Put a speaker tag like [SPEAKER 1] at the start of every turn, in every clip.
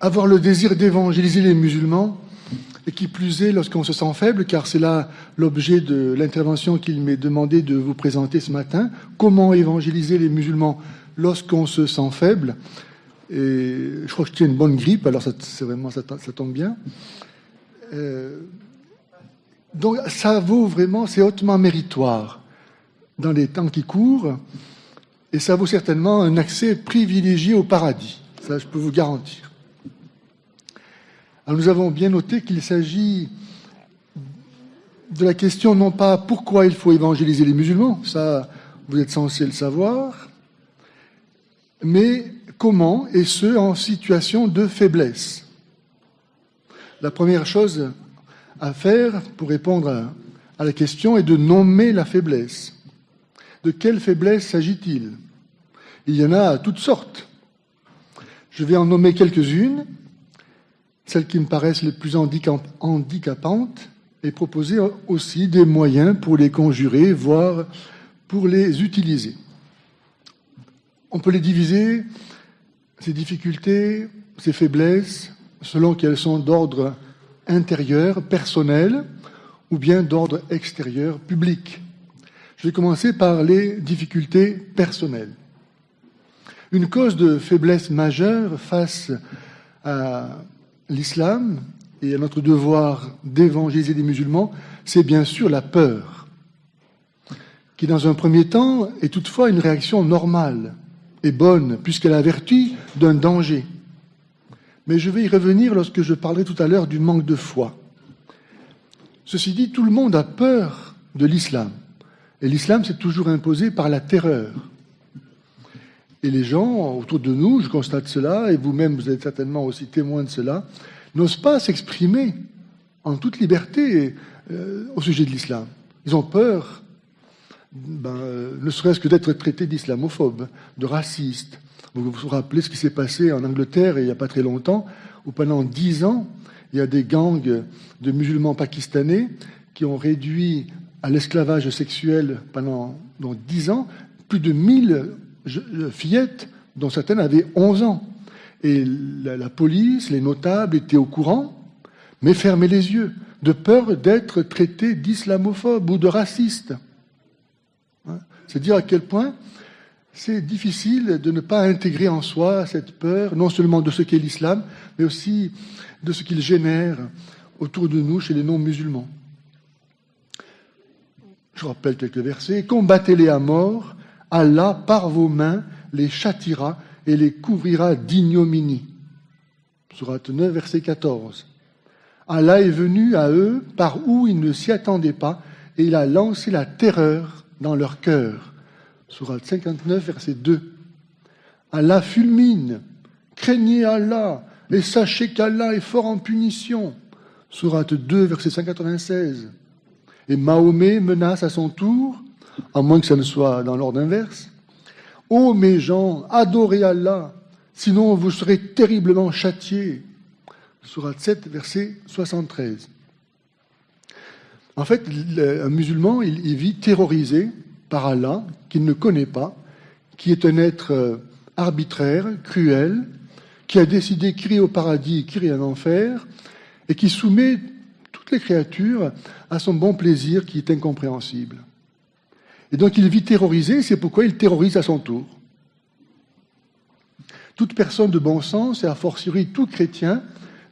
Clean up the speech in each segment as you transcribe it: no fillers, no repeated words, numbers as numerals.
[SPEAKER 1] avoir le désir d'évangéliser les musulmans, et qui plus est lorsqu'on se sent faible, car c'est là l'objet de l'intervention qu'il m'est demandé de vous présenter ce matin. Comment évangéliser les musulmans lorsqu'on se sent faible? Et je crois que je tiens une bonne grippe, alors ça tombe bien. Donc ça vaut vraiment, c'est hautement méritoire dans les temps qui courent, et ça vaut certainement un accès privilégié au paradis. Ça, je peux vous garantir. Alors, nous avons bien noté qu'il s'agit de la question non pas pourquoi il faut évangéliser les musulmans, ça vous êtes censé le savoir, mais comment, et ce, en situation de faiblesse. La première chose à faire pour répondre à la question est de nommer la faiblesse. De quelle faiblesse s'agit-il? Il y en a toutes sortes. Je vais en nommer quelques-unes, celles qui me paraissent les plus handicapantes, et proposer aussi des moyens pour les conjurer, voire pour les utiliser. On peut les diviser, ces difficultés, ces faiblesses, selon qu'elles sont d'ordre intérieur, personnel, ou bien d'ordre extérieur, public. Je vais commencer par les difficultés personnelles. Une cause de faiblesse majeure face à l'islam et à notre devoir d'évangéliser les musulmans, c'est bien sûr la peur, qui dans un premier temps est toutefois une réaction normale et bonne, puisqu'elle a vertu d'un danger. Mais je vais y revenir lorsque je parlerai tout à l'heure du manque de foi. Ceci dit, tout le monde a peur de l'islam. Et l'islam s'est toujours imposé par la terreur. Et les gens autour de nous, je constate cela, et vous-même vous êtes certainement aussi témoin de cela, n'osent pas s'exprimer en toute liberté au sujet de l'islam. Ils ont peur, ne serait-ce que d'être traités d'islamophobes, de racistes. Vous vous rappelez ce qui s'est passé en Angleterre il n'y a pas très longtemps, où pendant 10 ans, il y a des gangs de musulmans pakistanais qui ont réduit à l'esclavage sexuel pendant 10 ans plus de 1000 fillettes, dont certaines avaient 11 ans. Et la police, les notables étaient au courant, mais fermaient les yeux, de peur d'être traités d'islamophobes ou de racistes. C'est dire à quel point c'est difficile de ne pas intégrer en soi cette peur, non seulement de ce qu'est l'islam, mais aussi de ce qu'il génère autour de nous chez les non-musulmans. Je rappelle quelques versets. « Combattez-les à mort, Allah, par vos mains, les châtiera et les couvrira d'ignominie. » Sourate 9, verset 14. « Allah est venu à eux par où ils ne s'y attendaient pas, et il a lancé la terreur dans leur cœur. » Sourate 59, verset 2. « Allah fulmine, craignez Allah, et sachez qu'Allah est fort en punition. » Sourate 2, verset 196. Et Mahomet menace à son tour, à moins que ça ne soit dans l'ordre inverse. « Ô mes gens, adorez Allah, sinon vous serez terriblement châtiés. » Sourate 7, verset 73. En fait, un musulman, il vit terrorisé par Allah, qu'il ne connaît pas, qui est un être arbitraire, cruel, qui a décidé qui irait au paradis, qui irait en enfer, et qui soumet toutes les créatures à son bon plaisir qui est incompréhensible. Et donc il vit terrorisé, c'est pourquoi il terrorise à son tour. Toute personne de bon sens, et a fortiori tout chrétien,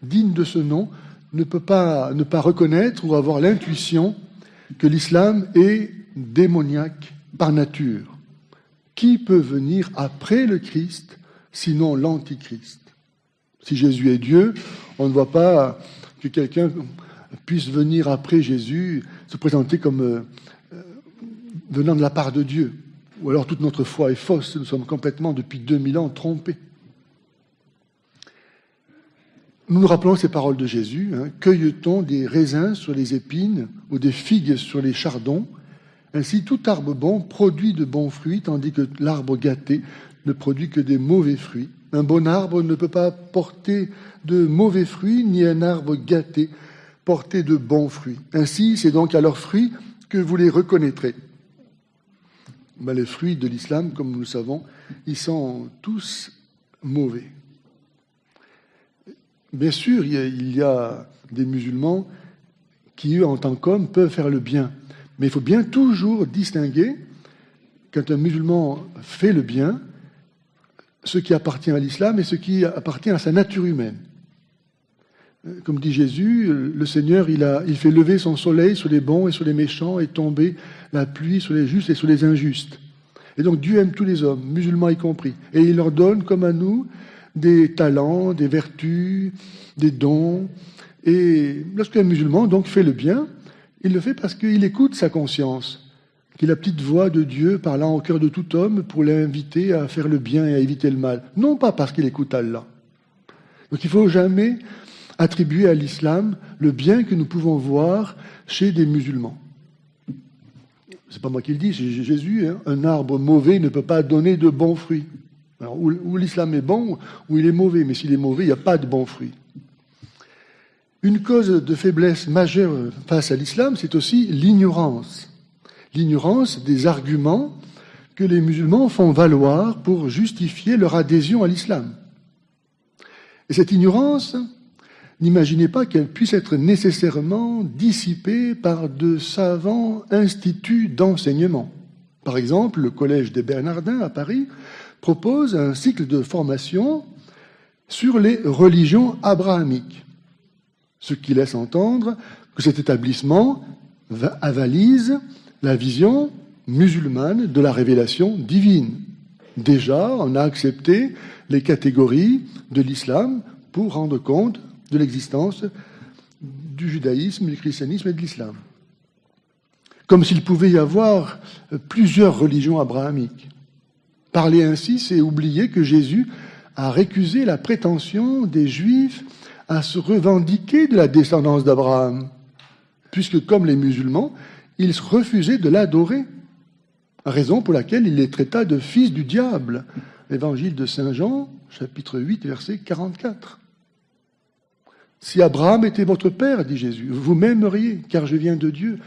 [SPEAKER 1] digne de ce nom, ne peut pas ne pas reconnaître ou avoir l'intuition que l'islam est démoniaque par nature. Qui peut venir après le Christ, sinon l'Antichrist? Si Jésus est Dieu, on ne voit pas que quelqu'un puisse venir après Jésus, se présenter comme venant de la part de Dieu. Ou alors toute notre foi est fausse, nous sommes complètement, depuis 2000 ans, trompés. Nous nous rappelons ces paroles de Jésus, cueille-t-on des raisins sur les épines ou des figues sur les chardons? Ainsi, tout arbre bon produit de bons fruits, tandis que l'arbre gâté ne produit que des mauvais fruits. Un bon arbre ne peut pas porter de mauvais fruits, ni un arbre gâté porter de bons fruits. Ainsi, c'est donc à leurs fruits que vous les reconnaîtrez. Les fruits de l'islam, comme nous le savons, ils sont tous mauvais. Bien sûr, il y a des musulmans qui, eux, en tant qu'hommes, peuvent faire le bien. Mais il faut bien toujours distinguer, quand un musulman fait le bien, ce qui appartient à l'islam et ce qui appartient à sa nature humaine. Comme dit Jésus, le Seigneur, il fait lever son soleil sur les bons et sur les méchants et tomber la pluie sur les justes et sur les injustes. Et donc Dieu aime tous les hommes, musulmans y compris. Et il leur donne, comme à nous, des talents, des vertus, des dons. Et lorsqu'un musulman donc fait le bien, il le fait parce qu'il écoute sa conscience, qu'il a la petite voix de Dieu parlant au cœur de tout homme pour l'inviter à faire le bien et à éviter le mal. Non pas parce qu'il écoute Allah. Donc il ne faut jamais attribuer à l'islam le bien que nous pouvons voir chez des musulmans. C'est pas moi qui le dis, c'est Jésus. Hein. Un arbre mauvais ne peut pas donner de bons fruits. Alors, ou l'islam est bon, ou il est mauvais. Mais s'il est mauvais, il n'y a pas de bons fruits. Une cause de faiblesse majeure face à l'islam, c'est aussi l'ignorance. L'ignorance des arguments que les musulmans font valoir pour justifier leur adhésion à l'islam. Et cette ignorance, n'imaginez pas qu'elle puisse être nécessairement dissipée par de savants instituts d'enseignement. Par exemple, le Collège des Bernardins à Paris propose un cycle de formation sur les religions abrahamiques, ce qui laisse entendre que cet établissement avalise la vision musulmane de la révélation divine. Déjà, on a accepté les catégories de l'islam pour rendre compte de l'existence du judaïsme, du christianisme et de l'islam. Comme s'il pouvait y avoir plusieurs religions abrahamiques. Parler ainsi, c'est oublier que Jésus a récusé la prétention des Juifs à se revendiquer de la descendance d'Abraham, puisque, comme les musulmans, ils refusaient de l'adorer, raison pour laquelle il les traita de fils du diable. Évangile de Saint Jean, chapitre 8, verset 44. Si Abraham était votre père, dit Jésus, vous m'aimeriez, car je viens de Dieu.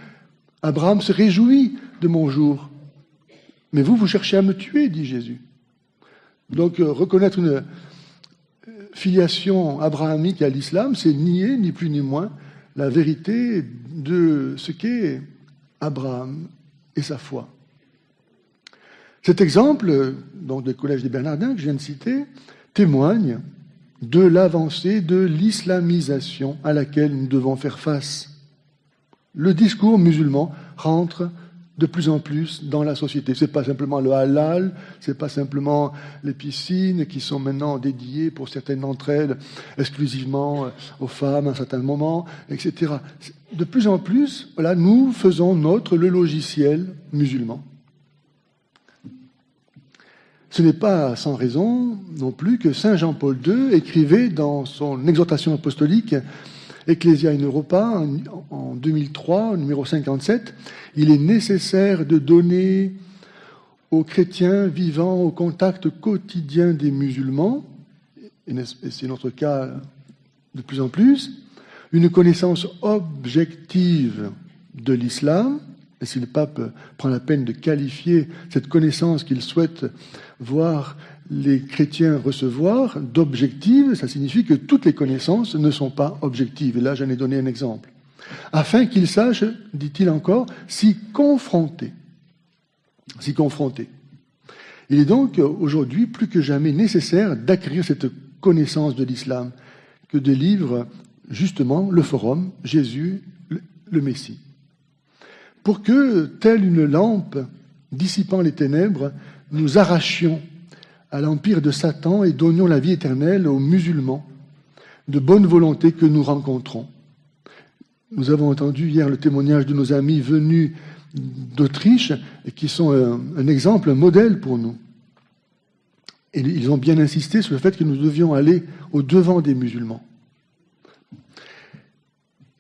[SPEAKER 1] Abraham se réjouit de mon jour. Mais vous cherchez à me tuer, dit Jésus. Donc, reconnaître une filiation abrahamique à l'islam, c'est nier, ni plus ni moins, la vérité de ce qu'est Abraham et sa foi. Cet exemple, donc, du Collège des Bernardins que je viens de citer, témoigne de l'avancée de l'islamisation à laquelle nous devons faire face. Le discours musulman rentre de plus en plus dans la société. Ce n'est pas simplement le halal, ce n'est pas simplement les piscines qui sont maintenant dédiées pour certaines d'entre elles exclusivement aux femmes à un certain moment, etc. De plus en plus, voilà, nous faisons nôtre le logiciel musulman. Ce n'est pas sans raison non plus que saint Jean-Paul II écrivait dans son exhortation apostolique Ecclesia in Europa en 2003, numéro 57, « Il est nécessaire de donner aux chrétiens vivant au contact quotidien des musulmans, et c'est notre cas de plus en plus, une connaissance objective de l'islam. » Et si le pape prend la peine de qualifier cette connaissance qu'il souhaite voir les chrétiens recevoir d'objective, ça signifie que toutes les connaissances ne sont pas objectives. Et là, j'en ai donné un exemple. Afin qu'ils sachent, dit-il encore, s'y confronter. S'y confronter. Il est donc aujourd'hui plus que jamais nécessaire d'acquérir cette connaissance de l'islam que délivre justement le Forum, Jésus, le Messie. Pour que, telle une lampe dissipant les ténèbres, nous arrachions à l'empire de Satan et donnions la vie éternelle aux musulmans de bonne volonté que nous rencontrons. Nous avons entendu hier le témoignage de nos amis venus d'Autriche et qui sont un exemple, un modèle pour nous. Et ils ont bien insisté sur le fait que nous devions aller au-devant des musulmans.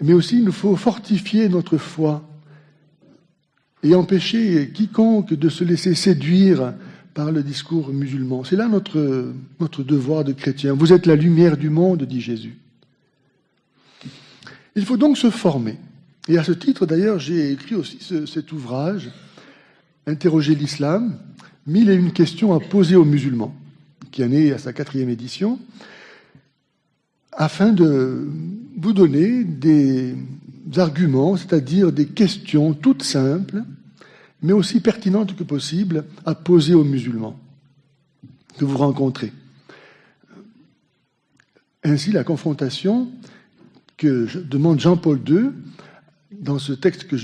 [SPEAKER 1] Mais aussi, il nous faut fortifier notre foi et empêcher quiconque de se laisser séduire par le discours musulman. C'est là notre devoir de chrétien. Vous êtes la lumière du monde, dit Jésus. Il faut donc se former. Et à ce titre, d'ailleurs, j'ai écrit aussi cet ouvrage, Interroger l'islam, 1001 questions à poser aux musulmans, qui en est à sa 4e édition. afin de vous donner des arguments, c'est-à-dire des questions toutes simples, mais aussi pertinentes que possible à poser aux musulmans que vous rencontrez. Ainsi, la confrontation que demande Jean-Paul II, dans cet extrait que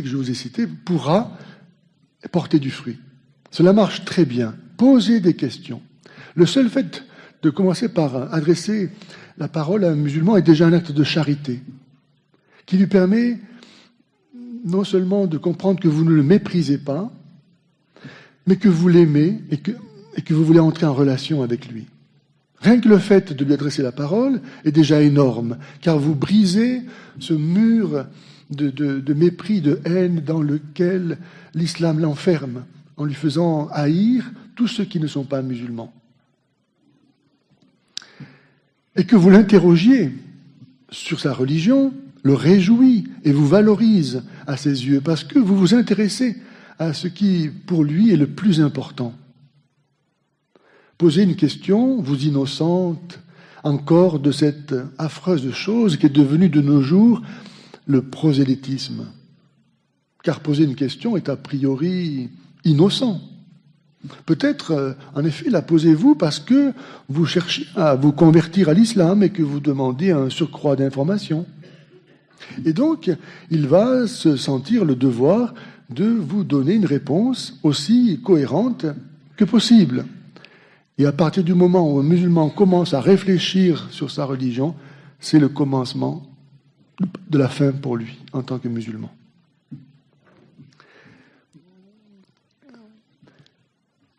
[SPEAKER 1] je vous ai cité, pourra porter du fruit. Cela marche très bien. Poser des questions. Le seul fait de commencer par adresser la parole à un musulman est déjà un acte de charité, qui lui permet non seulement de comprendre que vous ne le méprisez pas, mais que vous l'aimez et que vous voulez entrer en relation avec lui. Rien que le fait de lui adresser la parole est déjà énorme, car vous brisez ce mur de mépris, de haine dans lequel l'islam l'enferme, en lui faisant haïr tous ceux qui ne sont pas musulmans. Et que vous l'interrogiez sur sa religion, le réjouit et vous valorise à ses yeux, parce que vous vous intéressez à ce qui, pour lui, est le plus important. Posez une question, vous innocente encore de cette affreuse chose qui est devenue de nos jours le prosélytisme. Car poser une question est a priori innocent. Peut-être, en effet, la posez-vous parce que vous cherchez à vous convertir à l'islam et que vous demandez un surcroît d'informations. Et donc, il va se sentir le devoir de vous donner une réponse aussi cohérente que possible. Et à partir du moment où un musulman commence à réfléchir sur sa religion, c'est le commencement de la fin pour lui, en tant que musulman.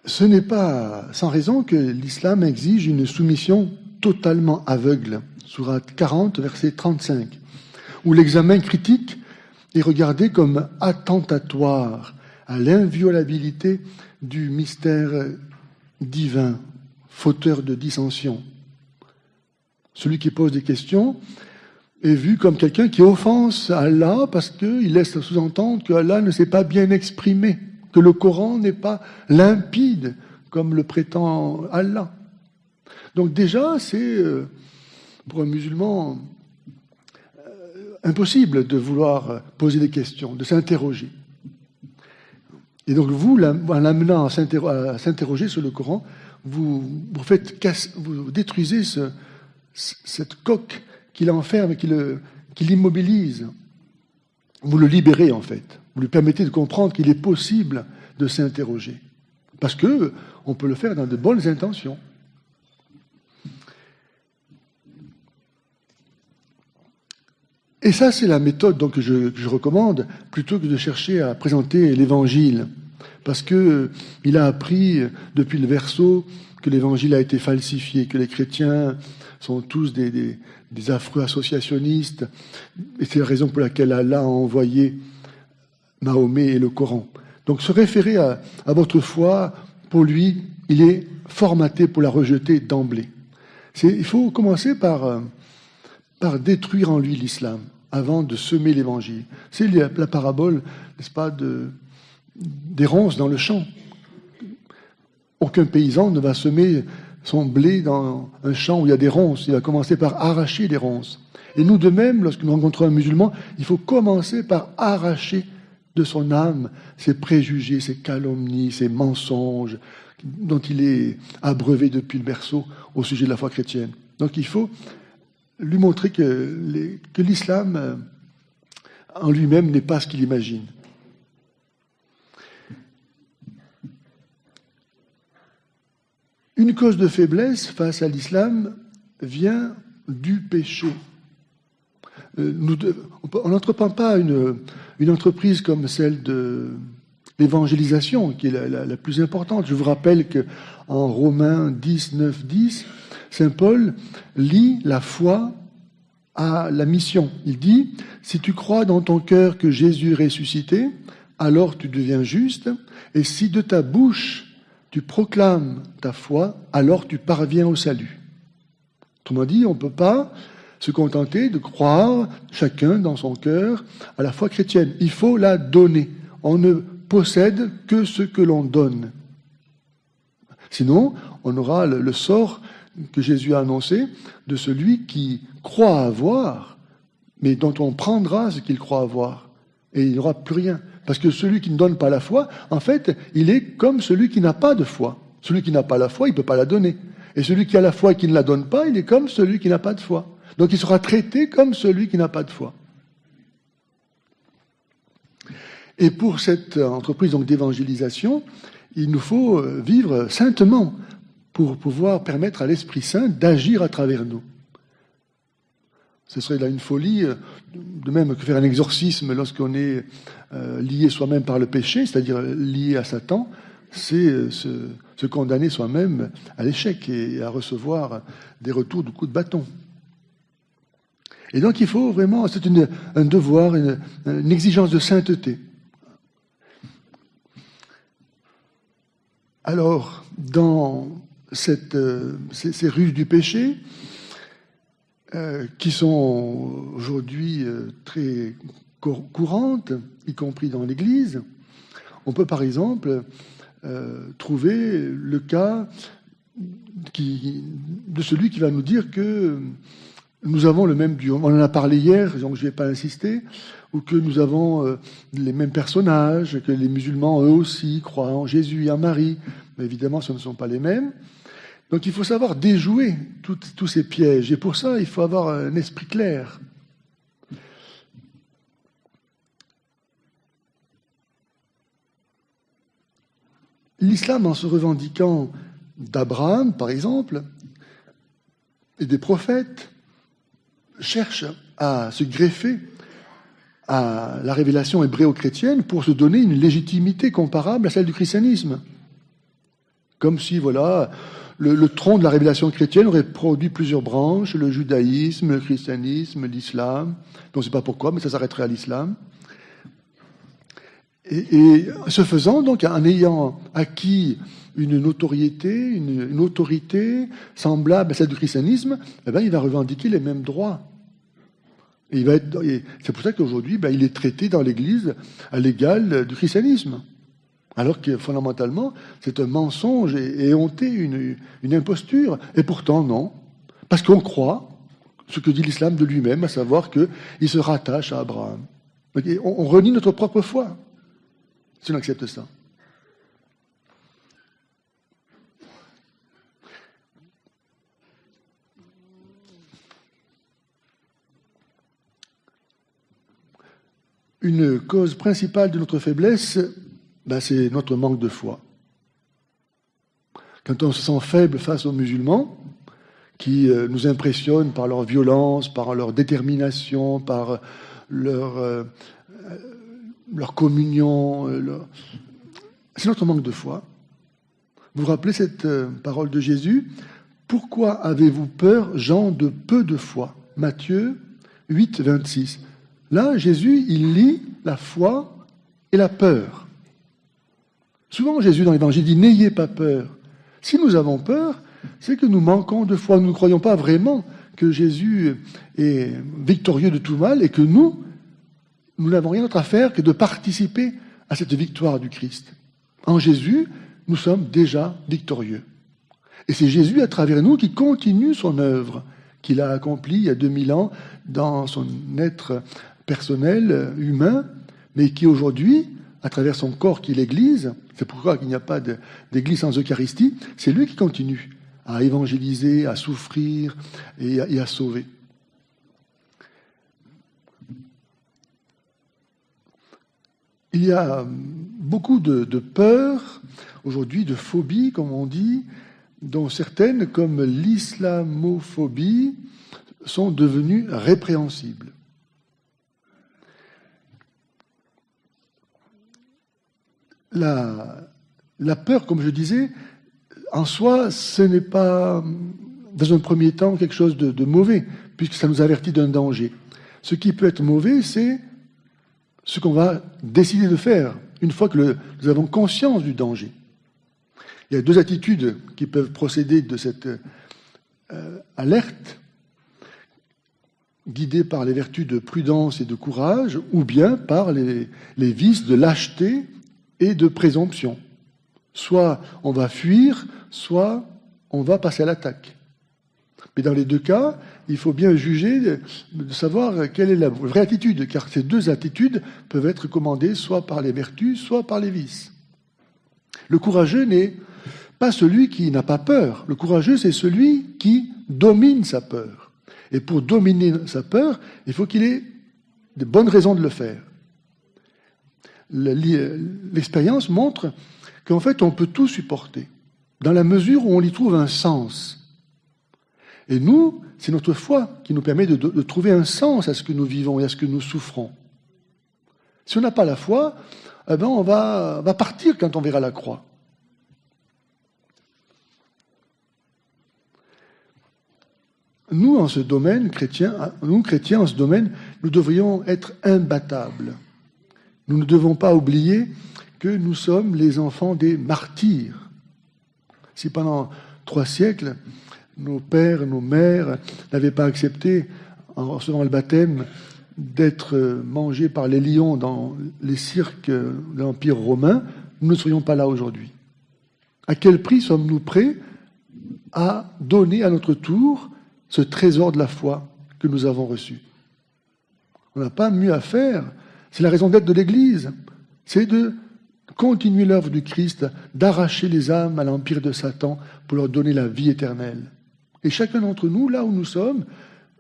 [SPEAKER 1] Ce n'est pas sans raison que l'islam exige une soumission totalement aveugle. Sourate 40, verset 35, où l'examen critique est regardé comme attentatoire à l'inviolabilité du mystère divin, fauteur de dissension. Celui qui pose des questions est vu comme quelqu'un qui offense Allah parce qu'il laisse sous-entendre que Allah ne s'est pas bien exprimé, que le Coran n'est pas limpide comme le prétend Allah. Donc déjà, c'est pour un musulman impossible de vouloir poser des questions, de s'interroger. Et donc vous, en l'amenant à s'interroger sur le Coran, vous détruisez cette coque qui l'enferme et qui l'immobilise. Vous le libérez en fait. Vous lui permettez de comprendre qu'il est possible de s'interroger. Parce qu'on peut le faire dans de bonnes intentions. Et ça, c'est la méthode donc, que je recommande, plutôt que de chercher à présenter l'Évangile. Parce qu'il a appris, depuis le verso, que l'Évangile a été falsifié, que les chrétiens sont tous des affreux associationnistes. Et c'est la raison pour laquelle Allah a envoyé Mahomet et le Coran. Donc se référer à votre foi, pour lui, il est formaté pour la rejeter d'emblée. Il faut commencer par détruire en lui l'islam, avant de semer l'évangile. C'est la parabole, n'est-ce pas, des ronces dans le champ. Aucun paysan ne va semer son blé dans un champ où il y a des ronces. Il va commencer par arracher les ronces. Et nous, de même, lorsque nous rencontrons un musulman, il faut commencer par arracher de son âme ses préjugés, ses calomnies, ses mensonges dont il est abreuvé depuis le berceau au sujet de la foi chrétienne. Donc il faut lui montrer que l'islam en lui-même n'est pas ce qu'il imagine. Une cause de faiblesse face à l'islam vient du péché. On n'entreprend pas une entreprise comme celle de l'évangélisation, qui est la plus importante. Je vous rappelle qu'en Romains 10, 9, 10, Saint Paul lie la foi à la mission. Il dit, si tu crois dans ton cœur que Jésus est ressuscité, alors tu deviens juste, et si de ta bouche tu proclames ta foi, alors tu parviens au salut. Autrement dit, on ne peut pas se contenter de croire, chacun dans son cœur, à la foi chrétienne. Il faut la donner. On ne possède que ce que l'on donne. Sinon, on aura le sort que Jésus a annoncé de celui qui croit avoir, mais dont on prendra ce qu'il croit avoir. Et il n'y aura plus rien. Parce que celui qui ne donne pas la foi, en fait, il est comme celui qui n'a pas de foi. Celui qui n'a pas la foi, il ne peut pas la donner. Et celui qui a la foi et qui ne la donne pas, il est comme celui qui n'a pas de foi. Donc il sera traité comme celui qui n'a pas de foi. Et pour cette entreprise donc d'évangélisation, il nous faut vivre saintement pour pouvoir permettre à l'Esprit Saint d'agir à travers nous. Ce serait là une folie, de même que faire un exorcisme lorsqu'on est lié soi-même par le péché, c'est-à-dire lié à Satan, c'est se condamner soi-même à l'échec et à recevoir des retours de coups de bâton. Et donc il faut vraiment, c'est un devoir, une exigence de sainteté. Alors, dans ces ruses du péché, qui sont aujourd'hui très courantes, y compris dans l'Église, on peut par exemple trouver le cas de celui qui va nous dire que nous avons le même Dieu. On en a parlé hier, donc je ne vais pas insister, ou que nous avons les mêmes personnages, que les musulmans, eux aussi, croient en Jésus et en Marie. Mais évidemment, ce ne sont pas les mêmes. Donc il faut savoir déjouer tous ces pièges. Et pour ça, il faut avoir un esprit clair. L'islam, en se revendiquant d'Abraham, par exemple, et des prophètes, cherche à se greffer à la révélation hébraéo-chrétienne pour se donner une légitimité comparable à celle du christianisme. Comme si, voilà, le tronc de la révélation chrétienne aurait produit plusieurs branches, le judaïsme, le christianisme, l'islam. On ne sait pas pourquoi, mais ça s'arrêterait à l'islam. Et ce faisant, donc, en ayant acquis une notoriété, une autorité semblable à celle du christianisme, eh bien, il va revendiquer les mêmes droits. Et c'est pour ça qu'aujourd'hui, il est traité dans l'Église à l'égal du christianisme. Alors que fondamentalement, c'est un mensonge et éhonté, une imposture. Et pourtant, non. Parce qu'on croit ce que dit l'islam de lui-même, à savoir qu'il se rattache à Abraham. On renie notre propre foi si on accepte ça. Une cause principale de notre faiblesse, c'est notre manque de foi. Quand on se sent faible face aux musulmans, qui nous impressionnent par leur violence, par leur détermination, par leur communion, c'est notre manque de foi. Vous vous rappelez cette parole de Jésus ? Pourquoi avez-vous peur, gens de peu de foi ? Matthieu 8, 26. Là, Jésus, il lie la foi et la peur. Souvent, Jésus, dans l'Évangile, dit « N'ayez pas peur ». Si nous avons peur, c'est que nous manquons de foi. Nous ne croyons pas vraiment que Jésus est victorieux de tout mal et que nous n'avons rien d'autre à faire que de participer à cette victoire du Christ. En Jésus, nous sommes déjà victorieux. Et c'est Jésus, à travers nous, qui continue son œuvre qu'il a accomplie il y a 2000 ans dans son être personnel, humain, mais qui aujourd'hui, à travers son corps qui est l'Église, c'est pourquoi il n'y a pas d'Église sans Eucharistie, c'est lui qui continue à évangéliser, à souffrir et à sauver. Il y a beaucoup de peurs, aujourd'hui de phobies, comme on dit, dont certaines, comme l'islamophobie, sont devenues répréhensibles. La peur, comme je disais, en soi, ce n'est pas, dans un premier temps, quelque chose de mauvais, puisque ça nous avertit d'un danger. Ce qui peut être mauvais, c'est ce qu'on va décider de faire, une fois que nous avons conscience du danger. Il y a deux attitudes qui peuvent procéder de cette alerte, guidée par les vertus de prudence et de courage, ou bien par les vices de lâcheté et de présomption. Soit on va fuir, soit on va passer à l'attaque. Mais dans les deux cas, il faut bien juger de savoir quelle est la vraie attitude, car ces deux attitudes peuvent être commandées soit par les vertus, soit par les vices. Le courageux n'est pas celui qui n'a pas peur. Le courageux, c'est celui qui domine sa peur. Et pour dominer sa peur, il faut qu'il ait de bonnes raisons de le faire. L'expérience montre qu'en fait, on peut tout supporter, dans la mesure où on y trouve un sens. Et nous, c'est notre foi qui nous permet de trouver un sens à ce que nous vivons et à ce que nous souffrons. Si on n'a pas la foi, eh ben on va partir quand on verra la croix. Nous, en ce domaine, chrétiens, en ce domaine, nous devrions être imbattables. Nous ne devons pas oublier que nous sommes les enfants des martyrs. Si pendant 3 siècles, nos pères, nos mères n'avaient pas accepté, en recevant le baptême, d'être mangés par les lions dans les cirques de l'Empire romain, nous ne serions pas là aujourd'hui. À quel prix sommes-nous prêts à donner à notre tour ce trésor de la foi que nous avons reçu? On n'a pas mieux à faire. C'est la raison d'être de l'Église. C'est de continuer l'œuvre du Christ, d'arracher les âmes à l'empire de Satan pour leur donner la vie éternelle. Et chacun d'entre nous, là où nous sommes,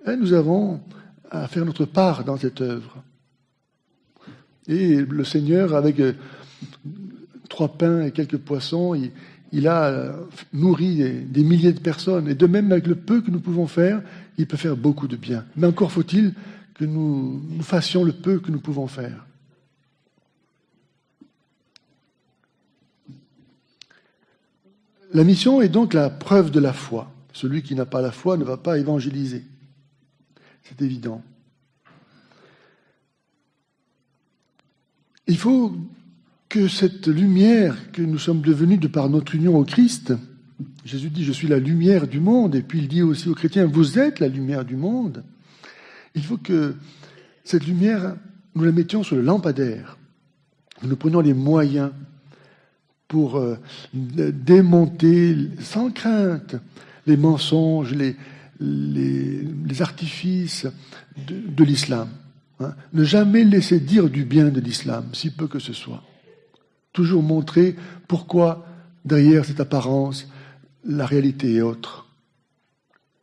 [SPEAKER 1] nous avons à faire notre part dans cette œuvre. Et le Seigneur, avec 3 pains et quelques poissons, il a nourri des milliers de personnes. Et de même, avec le peu que nous pouvons faire, il peut faire beaucoup de bien. Mais encore faut-il que nous fassions le peu que nous pouvons faire. La mission est donc la preuve de la foi. Celui qui n'a pas la foi ne va pas évangéliser. C'est évident. Il faut que cette lumière que nous sommes devenus de par notre union au Christ, Jésus dit « Je suis la lumière du monde », et puis il dit aussi aux chrétiens « Vous êtes la lumière du monde ». Il faut que cette lumière, nous la mettions sur le lampadaire. Nous prenions les moyens pour démonter sans crainte les mensonges, les artifices de l'islam. Ne jamais laisser dire du bien de l'islam, si peu que ce soit. Toujours montrer pourquoi, derrière cette apparence, la réalité est autre.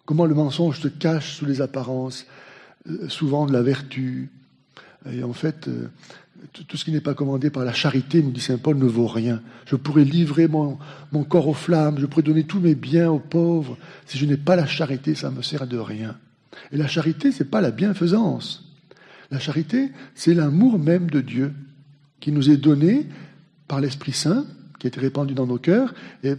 [SPEAKER 1] Comment le mensonge se cache sous les apparences, souvent de la vertu. Et en fait, tout ce qui n'est pas commandé par la charité, nous dit saint Paul, ne vaut rien. Je pourrais livrer mon corps aux flammes, je pourrais donner tous mes biens aux pauvres. Si je n'ai pas la charité, ça ne me sert de rien. Et la charité, ce n'est pas la bienfaisance. La charité, c'est l'amour même de Dieu qui nous est donné par l'Esprit Saint, qui a été répandu dans nos cœurs, et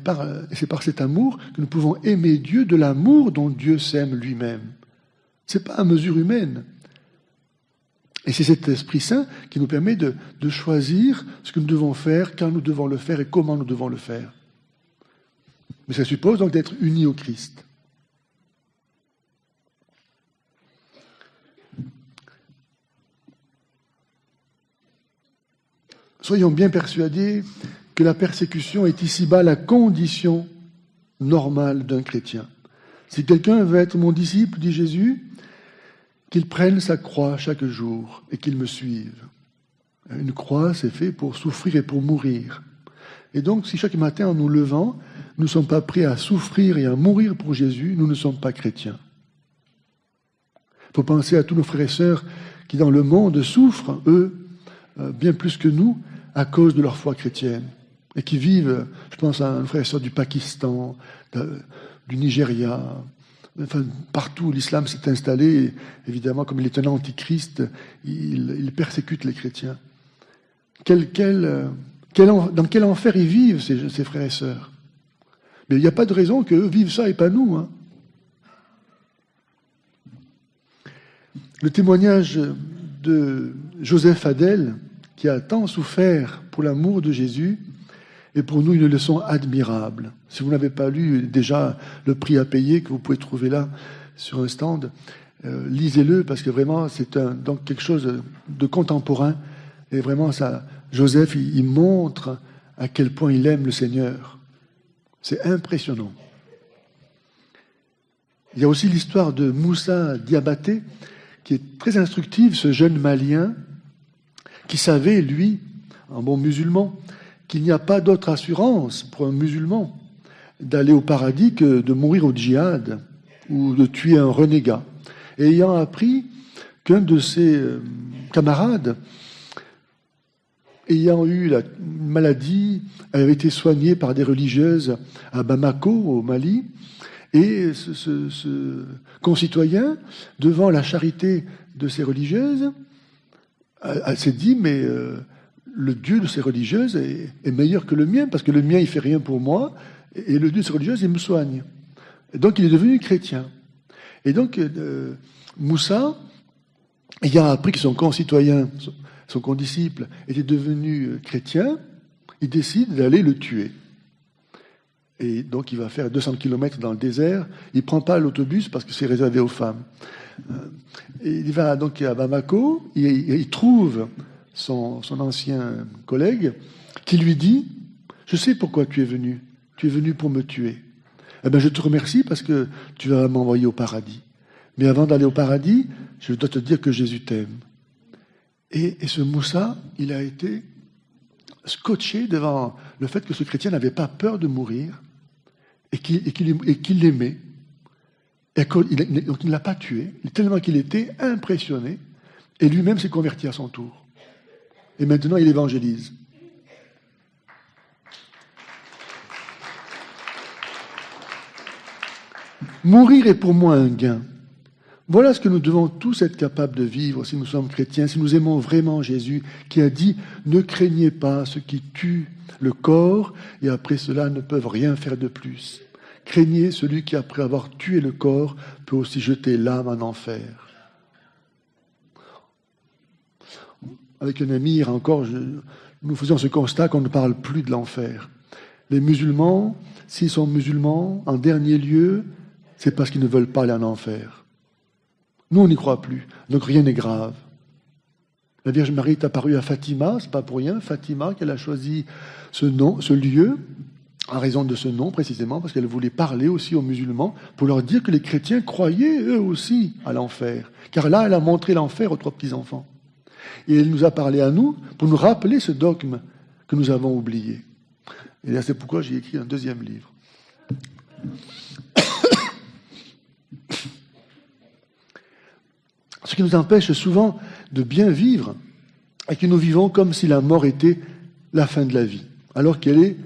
[SPEAKER 1] c'est par cet amour que nous pouvons aimer Dieu de l'amour dont Dieu s'aime lui-même. Ce n'est pas à mesure humaine. Et c'est cet Esprit Saint qui nous permet de choisir ce que nous devons faire, quand nous devons le faire et comment nous devons le faire. Mais ça suppose donc d'être unis au Christ. Soyons bien persuadés que la persécution est ici-bas la condition normale d'un chrétien. Si quelqu'un veut être mon disciple, dit Jésus, qu'il prenne sa croix chaque jour et qu'il me suive. Une croix, c'est fait pour souffrir et pour mourir. Et donc, si chaque matin, en nous levant, nous ne sommes pas prêts à souffrir et à mourir pour Jésus, nous ne sommes pas chrétiens. Il faut penser à tous nos frères et sœurs qui, dans le monde, souffrent, eux, bien plus que nous, à cause de leur foi chrétienne. Et qui vivent, je pense à un frère et sœur du Pakistan, du Nigeria, enfin, partout où l'islam s'est installé, évidemment, comme il est un antichrist, il persécute les chrétiens. Dans quel enfer ils vivent, ces frères et sœurs? Mais il n'y a pas de raison qu'eux vivent ça et pas nous. Hein. Le témoignage de Joseph Adel, qui a tant souffert pour l'amour de Jésus, est pour nous une leçon admirable. Si vous n'avez pas lu déjà Le prix à payer, que vous pouvez trouver là sur un stand, lisez-le, parce que vraiment c'est donc quelque chose de contemporain. Et vraiment, Joseph, il montre à quel point il aime le Seigneur. C'est impressionnant. Il y a aussi l'histoire de Moussa Diabaté, qui est très instructive, ce jeune Malien, qui savait, lui, un bon musulman, qu'il n'y a pas d'autre assurance pour un musulman d'aller au paradis que de mourir au djihad ou de tuer un renégat. Et ayant appris qu'un de ses camarades, ayant eu la maladie, avait été soigné par des religieuses à Bamako, au Mali, et ce concitoyen, devant la charité de ces religieuses, s'est dit, mais le Dieu de ces religieuses est meilleur que le mien, parce que le mien, il fait rien pour moi, et le Dieu de ces religieuses, il me soigne. Et donc, il est devenu chrétien. Et donc, Moussa, ayant appris que son concitoyen, son condisciple, était devenu chrétien, il décide d'aller le tuer. Et donc, il va faire 200 km dans le désert. Il ne prend pas l'autobus parce que c'est réservé aux femmes. Et il va donc à Bamako. Il trouve son ancien collègue qui lui dit « Je sais pourquoi tu es venu. Tu es venu pour me tuer. Eh bien, je te remercie parce que tu vas m'envoyer au paradis. Mais avant d'aller au paradis, je dois te dire que Jésus t'aime. » Et ce Moussa, il a été scotché devant le fait que ce chrétien n'avait pas peur de mourir et qu'il l'aimait. Donc il ne l'a pas tué, tellement qu'il était impressionné, et lui-même s'est converti à son tour. Et maintenant, il évangélise. Mourir est pour moi un gain. Voilà ce que nous devons tous être capables de vivre si nous sommes chrétiens, si nous aimons vraiment Jésus, qui a dit « Ne craignez pas ceux qui tuent le corps et après cela ne peuvent rien faire de plus. Craignez celui qui, après avoir tué le corps, peut aussi jeter l'âme en enfer. » Avec un ami, hier encore, nous faisions ce constat qu'on ne parle plus de l'enfer. Les musulmans, s'ils sont musulmans, en dernier lieu, c'est parce qu'ils ne veulent pas aller en enfer. Nous, on n'y croit plus, donc rien n'est grave. La Vierge Marie est apparue à Fatima, c'est pas pour rien, Fatima, qu'elle a choisi ce nom, ce lieu, en raison de ce nom précisément, parce qu'elle voulait parler aussi aux musulmans, pour leur dire que les chrétiens croyaient eux aussi à l'enfer. Car là, elle a montré l'enfer aux 3 petits-enfants. Et elle nous a parlé à nous pour nous rappeler ce dogme que nous avons oublié. Et là, c'est pourquoi j'ai écrit un 2e livre. Ce qui nous empêche souvent de bien vivre et que nous vivons comme si la mort était la fin de la vie, alors qu'elle est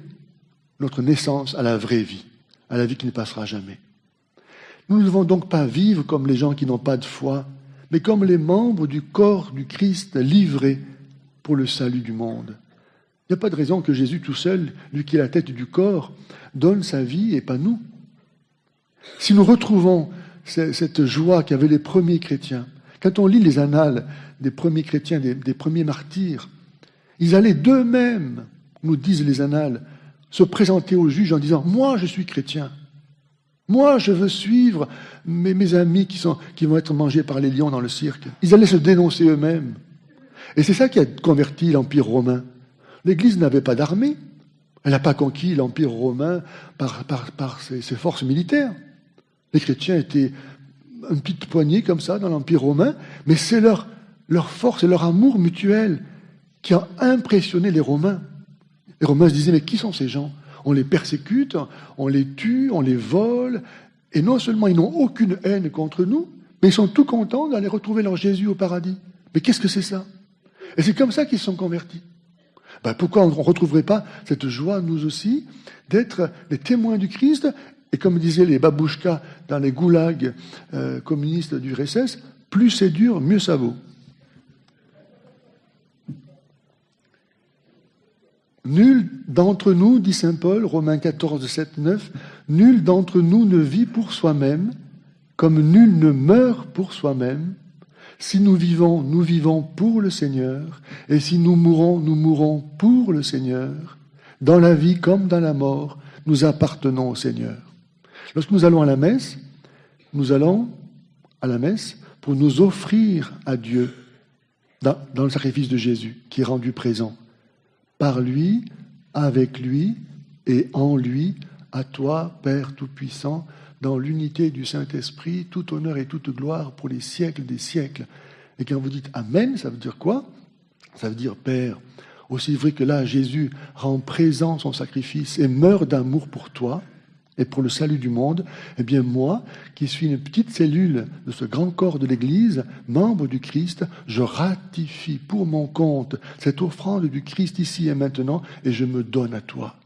[SPEAKER 1] notre naissance à la vraie vie, à la vie qui ne passera jamais. Nous ne devons donc pas vivre comme les gens qui n'ont pas de foi, mais comme les membres du corps du Christ livrés pour le salut du monde. Il n'y a pas de raison que Jésus tout seul, lui qui est la tête du corps, donne sa vie et pas nous. Si nous retrouvons cette joie qu'avaient les premiers chrétiens, quand on lit les annales des premiers chrétiens, des premiers martyrs, ils allaient d'eux-mêmes, nous disent les annales, se présenter au juge en disant « Moi, je suis chrétien. Moi, je veux suivre mes amis qui vont être mangés par les lions dans le cirque. » Ils allaient se dénoncer eux-mêmes. Et c'est ça qui a converti l'Empire romain. L'Église n'avait pas d'armée. Elle n'a pas conquis l'Empire romain par ses forces militaires. Les chrétiens étaient une petite poignée comme ça dans l'Empire romain, mais c'est leur force et leur amour mutuel qui a impressionné les Romains. Les Romains se disaient, mais qui sont ces gens? On les persécute, on les tue, on les vole, et non seulement ils n'ont aucune haine contre nous, mais ils sont tout contents d'aller retrouver leur Jésus au paradis. Mais qu'est-ce que c'est ça? Et c'est comme ça qu'ils se sont convertis. Pourquoi on ne retrouverait pas cette joie, nous aussi, d'être les témoins du Christ? Et comme disaient les babouchkas dans les goulags communistes du RSS, plus c'est dur, mieux ça vaut. Nul d'entre nous, dit saint Paul, Romains 14, 7, 9, nul d'entre nous ne vit pour soi-même, comme nul ne meurt pour soi-même. Si nous vivons pour le Seigneur, et si nous mourons pour le Seigneur. Dans la vie comme dans la mort, nous appartenons au Seigneur. Lorsque nous allons à la messe, nous allons à la messe pour nous offrir à Dieu dans le sacrifice de Jésus, qui est rendu présent. Par lui, avec lui et en lui, à toi, Père Tout-Puissant, dans l'unité du Saint-Esprit, tout honneur et toute gloire pour les siècles des siècles. Et quand vous dites Amen, ça veut dire quoi? Ça veut dire Père. Aussi vrai que là, Jésus rend présent son sacrifice et meurt d'amour pour toi et pour le salut du monde, eh bien moi, qui suis une petite cellule de ce grand corps de l'Église, membre du Christ, je ratifie pour mon compte cette offrande du Christ ici et maintenant et je me donne à toi.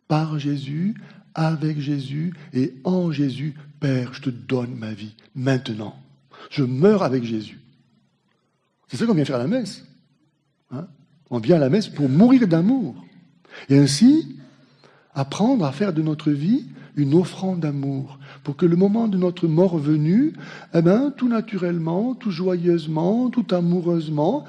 [SPEAKER 1] Par Jésus, avec Jésus et en Jésus, Père, je te donne ma vie maintenant. Je meurs avec Jésus. C'est ça qu'on vient faire à la messe. Hein? On vient à la messe pour mourir d'amour. Et ainsi, apprendre à faire de notre vie une offrande d'amour, pour que le moment de notre mort venu, tout naturellement, tout joyeusement, tout amoureusement,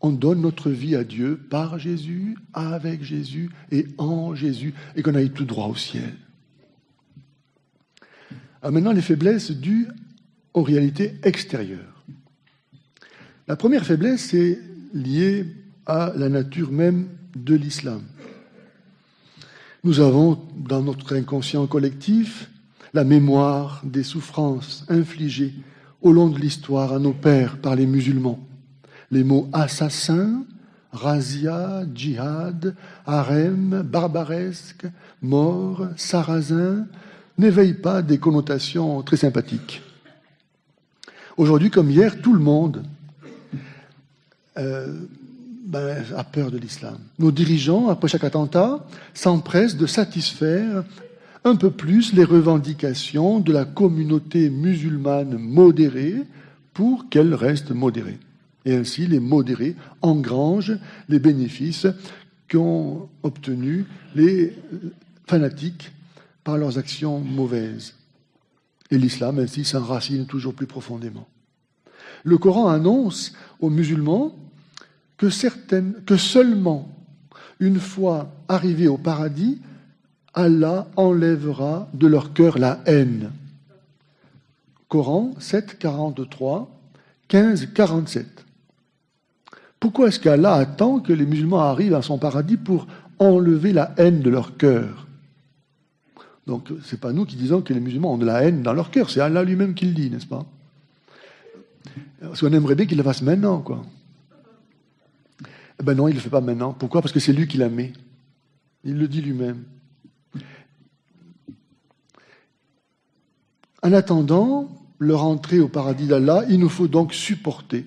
[SPEAKER 1] on donne notre vie à Dieu par Jésus, avec Jésus et en Jésus, et qu'on aille tout droit au ciel. Alors maintenant, les faiblesses dues aux réalités extérieures. La première faiblesse est liée à la nature même de l'islam. Nous avons, dans notre inconscient collectif, la mémoire des souffrances infligées au long de l'histoire à nos pères par les musulmans. Les mots assassin, razzia, djihad, harem, barbaresque, mort, sarrasin n'éveillent pas des connotations très sympathiques. Aujourd'hui, comme hier, tout le monde a peur de l'islam. Nos dirigeants, après chaque attentat, s'empressent de satisfaire un peu plus les revendications de la communauté musulmane modérée pour qu'elle reste modérée. Et ainsi, les modérés engrangent les bénéfices qu'ont obtenus les fanatiques par leurs actions mauvaises. Et l'islam, ainsi, s'enracine toujours plus profondément. Le Coran annonce aux musulmans que seulement une fois arrivés au paradis, Allah enlèvera de leur cœur la haine. Coran 7, 43, 15, 47. Pourquoi est-ce qu'Allah attend que les musulmans arrivent à son paradis pour enlever la haine de leur cœur? Donc, ce n'est pas nous qui disons que les musulmans ont de la haine dans leur cœur, c'est Allah lui-même qui le dit, n'est-ce pas? Parce qu'on aimerait bien qu'il le fasse maintenant, quoi. Eh ben non, il ne le fait pas maintenant. Pourquoi? Parce que c'est lui qui la met. Il le dit lui-même. En attendant leur entrée au paradis d'Allah, il nous faut donc supporter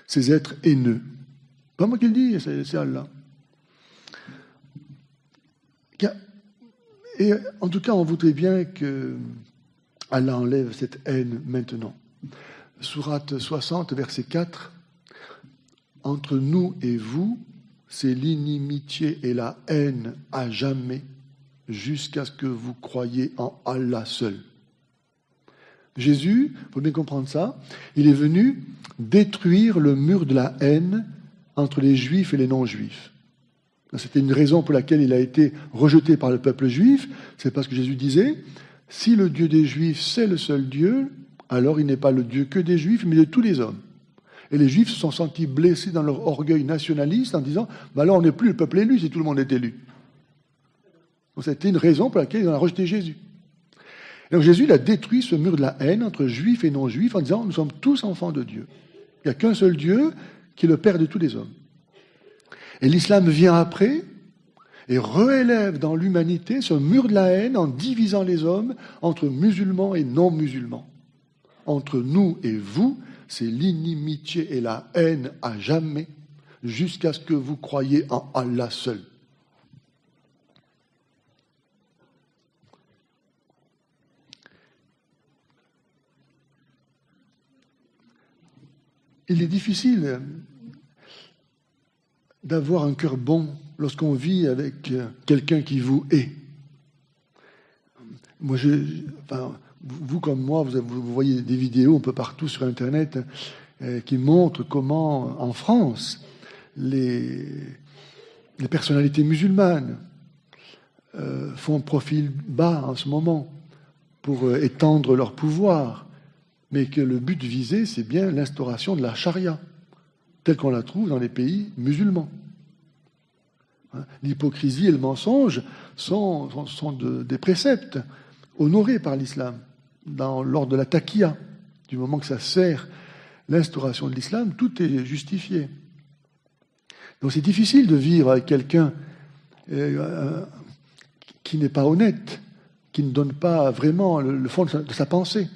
[SPEAKER 1] ces êtres haineux. Pas moi qui le dis, c'est Allah. Et en tout cas, on voudrait bien que Allah enlève cette haine maintenant. Sourate 60, verset 4. Entre nous et vous, c'est l'inimitié et la haine à jamais, jusqu'à ce que vous croyiez en Allah seul. Jésus, il faut bien comprendre ça, il est venu détruire le mur de la haine entre les juifs et les non-juifs. C'était une raison pour laquelle il a été rejeté par le peuple juif, c'est parce que Jésus disait, si le Dieu des Juifs c'est le seul Dieu, alors il n'est pas le Dieu que des Juifs, mais de tous les hommes. Et les Juifs se sont sentis blessés dans leur orgueil nationaliste en disant alors on n'est plus le peuple élu si tout le monde est élu. Donc c'était une raison pour laquelle ils ont rejeté Jésus. Et donc Jésus il a détruit ce mur de la haine entre juifs et non-juifs en disant nous sommes tous enfants de Dieu. Il n'y a qu'un seul Dieu qui est le Père de tous les hommes. Et l'islam vient après et réélève dans l'humanité ce mur de la haine en divisant les hommes entre musulmans et non-musulmans. Entre nous et vous, c'est l'inimitié et la haine à jamais, jusqu'à ce que vous croyiez en Allah seul. Il est difficile d'avoir un cœur bon lorsqu'on vit avec quelqu'un qui vous hait. Moi, vous comme moi, vous voyez des vidéos un peu partout sur Internet qui montrent comment, en France, les personnalités musulmanes font profil bas en ce moment pour étendre leur pouvoir, mais que le but visé, c'est bien l'instauration de la charia, telle qu'on la trouve dans les pays musulmans. L'hypocrisie et le mensonge sont des préceptes honoré par l'islam, lors de la taqiyya. Du moment que ça sert l'instauration de l'islam, tout est justifié. Donc c'est difficile de vivre avec quelqu'un qui n'est pas honnête, qui ne donne pas vraiment le fond de sa pensée.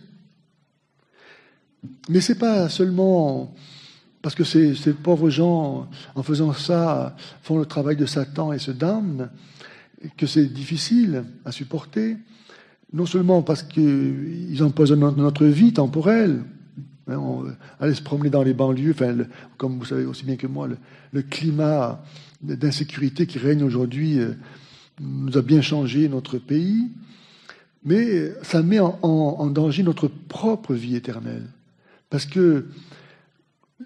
[SPEAKER 1] Mais ce n'est pas seulement parce que ces pauvres gens, en faisant ça, font le travail de Satan et se damnent, que c'est difficile à supporter. Non seulement parce qu'ils empoisonnent notre vie temporelle, on aller se promener dans les banlieues, comme vous savez aussi bien que moi, le climat d'insécurité qui règne aujourd'hui nous a bien changé notre pays, mais ça met en danger notre propre vie éternelle. Parce que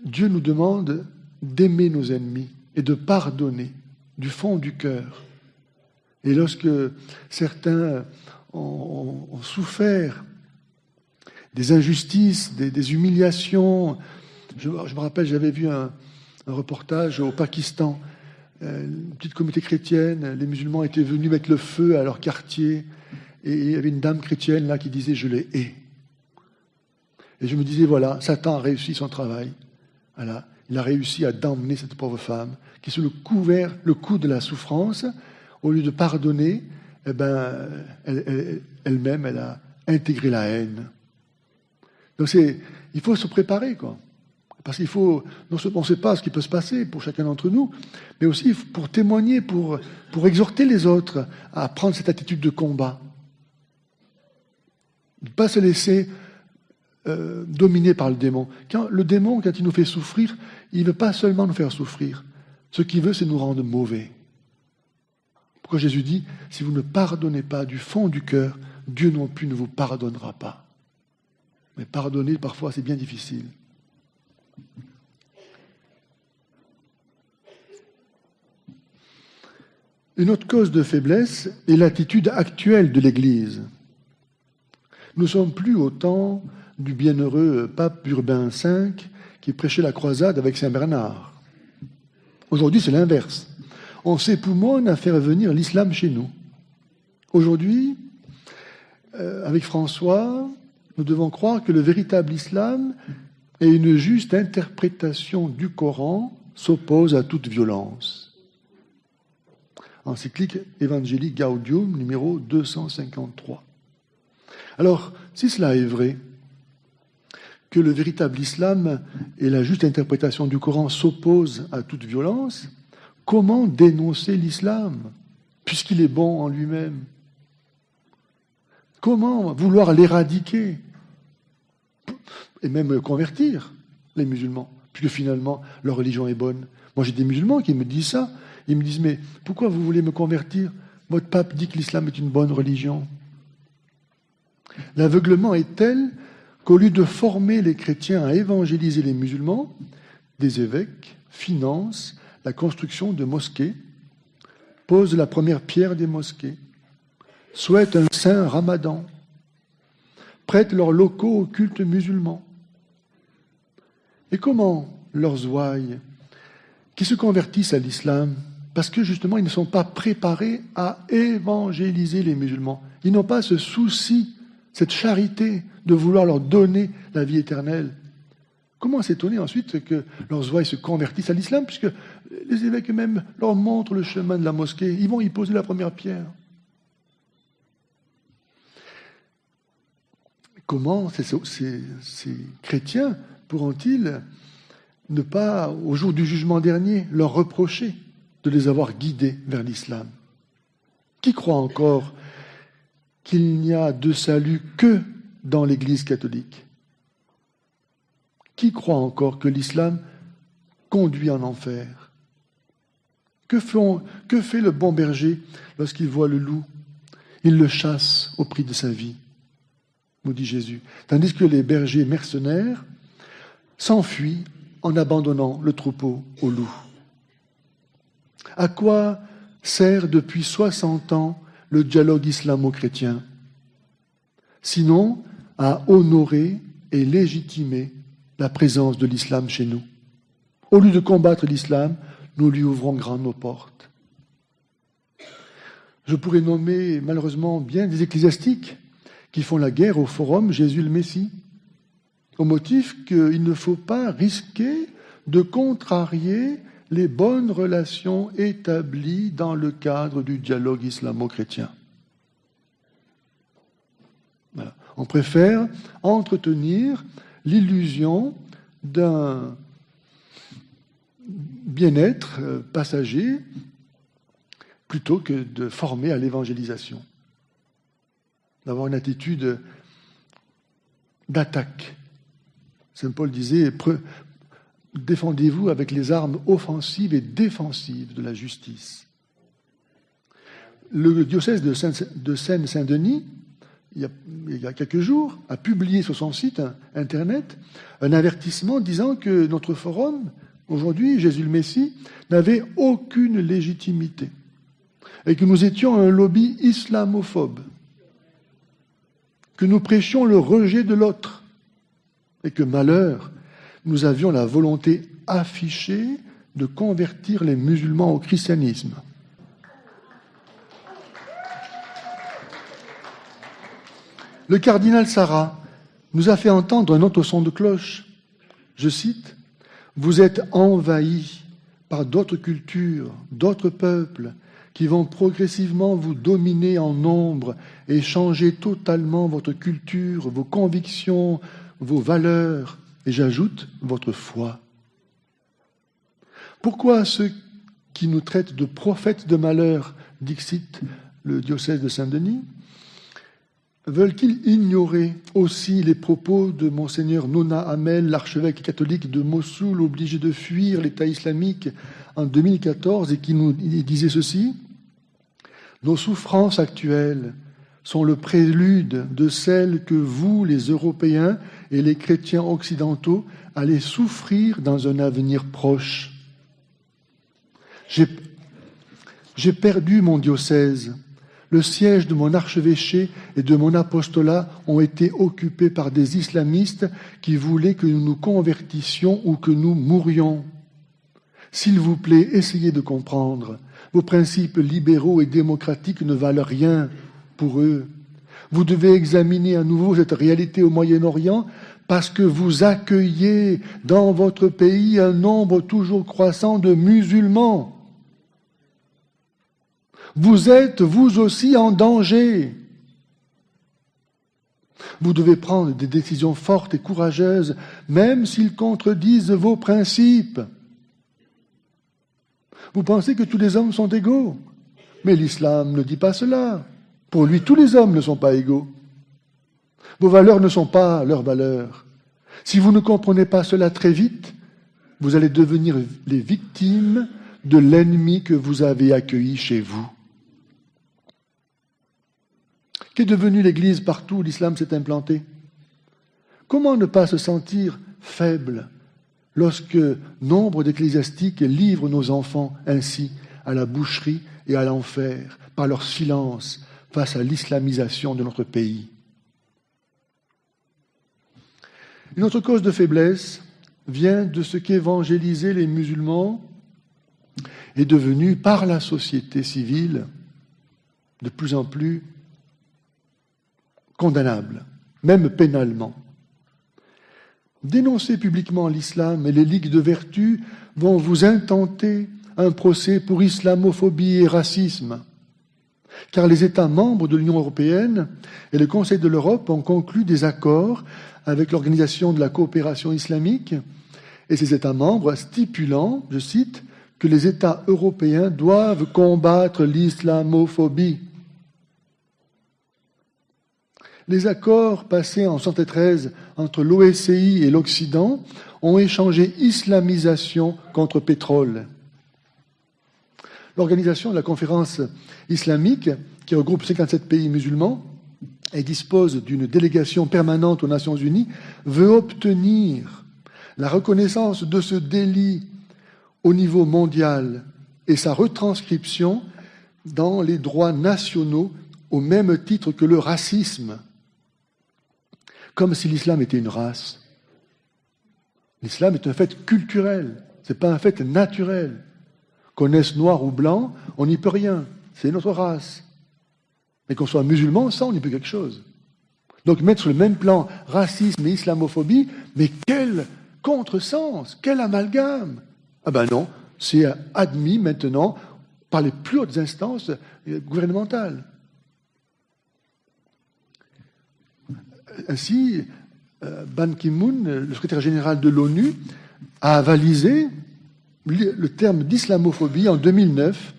[SPEAKER 1] Dieu nous demande d'aimer nos ennemis et de pardonner du fond du cœur. Et lorsque certains ont souffert des injustices, des humiliations, je me rappelle, j'avais vu un reportage au Pakistan, une petite communauté chrétienne, les musulmans étaient venus mettre le feu à leur quartier, et il y avait une dame chrétienne là qui disait « je les hais ». Et je me disais, voilà, Satan a réussi son travail. Voilà, il a réussi à damner cette pauvre femme qui, sous le coup de la souffrance, au lieu de pardonner, elle-même, elle a intégré la haine. Donc il faut se préparer, quoi. Parce qu'il faut, non seulement on ne sait pas ce qui peut se passer pour chacun d'entre nous, mais aussi pour témoigner, pour exhorter les autres à prendre cette attitude de combat. Ne pas se laisser dominé par le démon. Le démon, quand il nous fait souffrir, il ne veut pas seulement nous faire souffrir. Ce qu'il veut, c'est nous rendre mauvais. Pourquoi Jésus dit, si vous ne pardonnez pas du fond du cœur, Dieu non plus ne vous pardonnera pas. Mais pardonner, parfois, c'est bien difficile. Une autre cause de faiblesse est l'attitude actuelle de l'Église. Nous ne sommes plus au temps du bienheureux pape Urbain V qui prêchait la croisade avec Saint Bernard. Aujourd'hui, c'est l'inverse. On s'époumonne à faire venir l'islam chez nous. Aujourd'hui, avec François, nous devons croire que le véritable islam et une juste interprétation du Coran s'opposent à toute violence. Encyclique Evangelii Gaudium, numéro 253. Alors, si cela est vrai, que le véritable islam et la juste interprétation du Coran s'opposent à toute violence, comment dénoncer l'islam, puisqu'il est bon en lui-même? Comment vouloir l'éradiquer et même convertir les musulmans, puisque finalement leur religion est bonne? Moi j'ai des musulmans qui me disent ça, ils me disent mais pourquoi vous voulez me convertir? Votre pape dit que l'islam est une bonne religion. L'aveuglement est tel qu'au lieu de former les chrétiens à évangéliser les musulmans, des évêques financent la construction de mosquées, posent la première pierre des mosquées, souhaitent un saint ramadan, prêtent leurs locaux au culte musulman. Et comment leurs ouailles, qui se convertissent à l'islam, parce que justement ils ne sont pas préparés à évangéliser les musulmans, ils n'ont pas ce souci, cette charité de vouloir leur donner la vie éternelle. Comment s'étonner ensuite que leurs ouailles se convertissent à l'islam, puisque les évêques eux-mêmes leur montrent le chemin de la mosquée, ils vont y poser la première pierre. Comment ces chrétiens pourront-ils ne pas, au jour du jugement dernier, leur reprocher de les avoir guidés vers l'islam? Qui croit encore qu'il n'y a de salut que dans l'Église catholique? Qui croit encore que l'islam conduit en enfer? Que fait le bon berger lorsqu'il voit le loup? Il le chasse au prix de sa vie, nous dit Jésus. Tandis que les bergers mercenaires s'enfuient en abandonnant le troupeau au loup. À quoi sert depuis 60 ans le dialogue islamo-chrétien? Sinon à honorer et légitimer la présence de l'islam chez nous. Au lieu de combattre l'islam, nous lui ouvrons grand nos portes. Je pourrais nommer malheureusement bien des ecclésiastiques qui font la guerre au forum Jésus le Messie, au motif qu'il ne faut pas risquer de contrarier les bonnes relations établies dans le cadre du dialogue islamo-chrétien. Voilà. On préfère entretenir l'illusion d'un bien-être passager plutôt que de former à l'évangélisation, d'avoir une attitude d'attaque. Saint Paul disait « Défendez-vous avec les armes offensives et défensives de la justice ». Le diocèse de Seine-Saint-Denis, il y a quelques jours, a publié sur son site internet un avertissement disant que notre forum, aujourd'hui, Jésus le Messie, n'avait aucune légitimité et que nous étions un lobby islamophobe, que nous prêchions le rejet de l'autre et que, malheur, nous avions la volonté affichée de convertir les musulmans au christianisme. Le cardinal Sarah nous a fait entendre un autre son de cloche. Je cite, « Vous êtes envahis par d'autres cultures, d'autres peuples, qui vont progressivement vous dominer en nombre et changer totalement votre culture, vos convictions, vos valeurs, et j'ajoute, votre foi. Pourquoi ceux qui nous traitent de prophètes de malheur, dixit le diocèse de Saint-Denis, veulent-ils ignorer aussi les propos de Monseigneur Nona Hamel, l'archevêque catholique de Mossoul, obligé de fuir l'État islamique en 2014, et qui nous disait ceci ? Nos souffrances actuelles sont le prélude de celles que vous, les Européens et les chrétiens occidentaux, allez souffrir dans un avenir proche. J'ai perdu mon diocèse. Le siège de mon archevêché et de mon apostolat ont été occupés par des islamistes qui voulaient que nous nous convertissions ou que nous mourions. S'il vous plaît, essayez de comprendre. Vos principes libéraux et démocratiques ne valent rien pour eux. Vous devez examiner à nouveau cette réalité au Moyen-Orient parce que vous accueillez dans votre pays un nombre toujours croissant de musulmans. Vous êtes, vous aussi, en danger. Vous devez prendre des décisions fortes et courageuses, même s'ils contredisent vos principes. Vous pensez que tous les hommes sont égaux, mais l'islam ne dit pas cela. Pour lui, tous les hommes ne sont pas égaux. Vos valeurs ne sont pas leurs valeurs. Si vous ne comprenez pas cela très vite, vous allez devenir les victimes de l'ennemi que vous avez accueilli chez vous. Qu'est devenue l'Église partout où l'islam s'est implanté ? Comment ne pas se sentir faible lorsque nombre d'ecclésiastiques livrent nos enfants ainsi à la boucherie et à l'enfer par leur silence face à l'islamisation de notre pays ? Une autre cause de faiblesse vient de ce qu'évangéliser les musulmans est devenu par la société civile de plus en plus condamnable, même pénalement. Dénoncer publiquement l'islam et les ligues de vertu vont vous intenter un procès pour islamophobie et racisme, car les États membres de l'Union européenne et le Conseil de l'Europe ont conclu des accords avec l'Organisation de la coopération islamique et ces États membres stipulant, je cite, que les États européens doivent combattre l'islamophobie. Les accords passés en 1973 entre l'OSCI et l'Occident ont échangé islamisation contre pétrole. L'organisation de la conférence islamique, qui regroupe 57 pays musulmans et dispose d'une délégation permanente aux Nations Unies, veut obtenir la reconnaissance de ce délit au niveau mondial et sa retranscription dans les droits nationaux au même titre que le racisme. Comme si l'islam était une race. L'islam est un fait culturel, ce n'est pas un fait naturel. Qu'on naisse noir ou blanc, on n'y peut rien, c'est notre race. Mais qu'on soit musulman, ça, on y peut quelque chose. Donc mettre sur le même plan racisme et islamophobie, mais quel contresens, quel amalgame! Ah ben non, c'est admis maintenant par les plus hautes instances gouvernementales. Ainsi, Ban Ki-moon, le secrétaire général de l'ONU, a avalisé le terme d'islamophobie en 2009.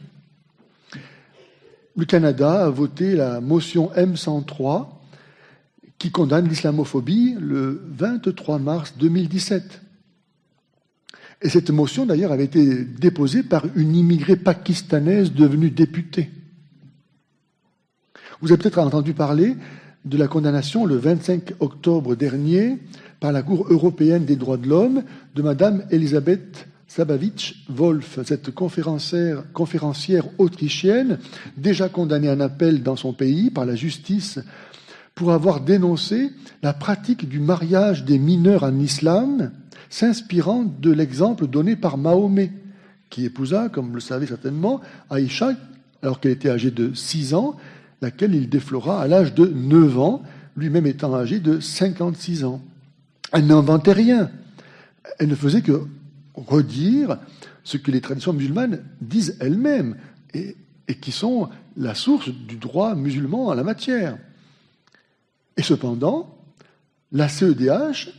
[SPEAKER 1] Le Canada a voté la motion M103 qui condamne l'islamophobie le 23 mars 2017. Et cette motion, d'ailleurs, avait été déposée par une immigrée pakistanaise devenue députée. Vous avez peut-être entendu parler de la condamnation le 25 octobre dernier par la Cour européenne des droits de l'homme de Madame Elisabeth Sabavitch-Wolf, cette conférencière autrichienne, déjà condamnée en appel dans son pays par la justice pour avoir dénoncé la pratique du mariage des mineurs en islam, s'inspirant de l'exemple donné par Mahomet, qui épousa, comme vous le savez certainement, Aïcha, alors qu'elle était âgée de 6 ans, laquelle il déflora à l'âge de 9 ans, lui-même étant âgé de 56 ans. Elle n'inventait rien. Elle ne faisait que redire ce que les traditions musulmanes disent elles-mêmes et qui sont la source du droit musulman en la matière. Et cependant, la CEDH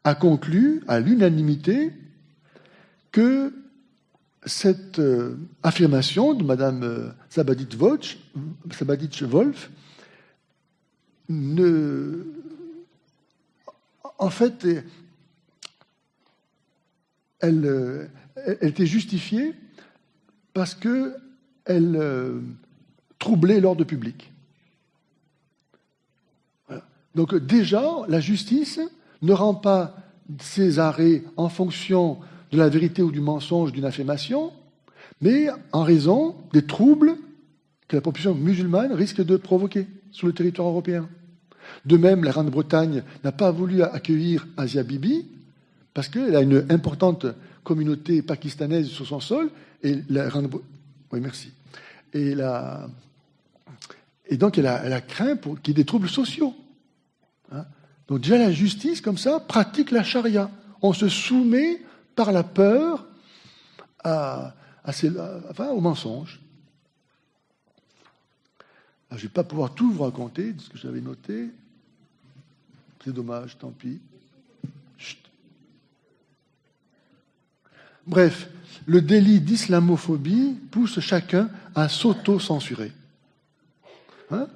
[SPEAKER 1] a conclu à l'unanimité que cette affirmation de Mme Sabavitch-Wolf en fait, elle était justifiée parce qu'elle troublait l'ordre public. Voilà. Donc déjà, la justice ne rend pas ses arrêts en fonction de la vérité ou du mensonge d'une affirmation, mais en raison des troubles que la population musulmane risque de provoquer sur le territoire européen. De même, la Grande-Bretagne n'a pas voulu accueillir Asia Bibi parce qu'elle a une importante communauté pakistanaise sur son sol et oui, merci. Et donc elle a craint qu'il y ait des troubles sociaux. Hein. Donc déjà la justice, comme ça, pratique la charia. On se soumet par la peur au mensonge. Alors, je ne vais pas pouvoir tout vous raconter de ce que j'avais noté. C'est dommage, tant pis. Chut. Bref, le délit d'islamophobie pousse chacun à s'auto-censurer. Hein?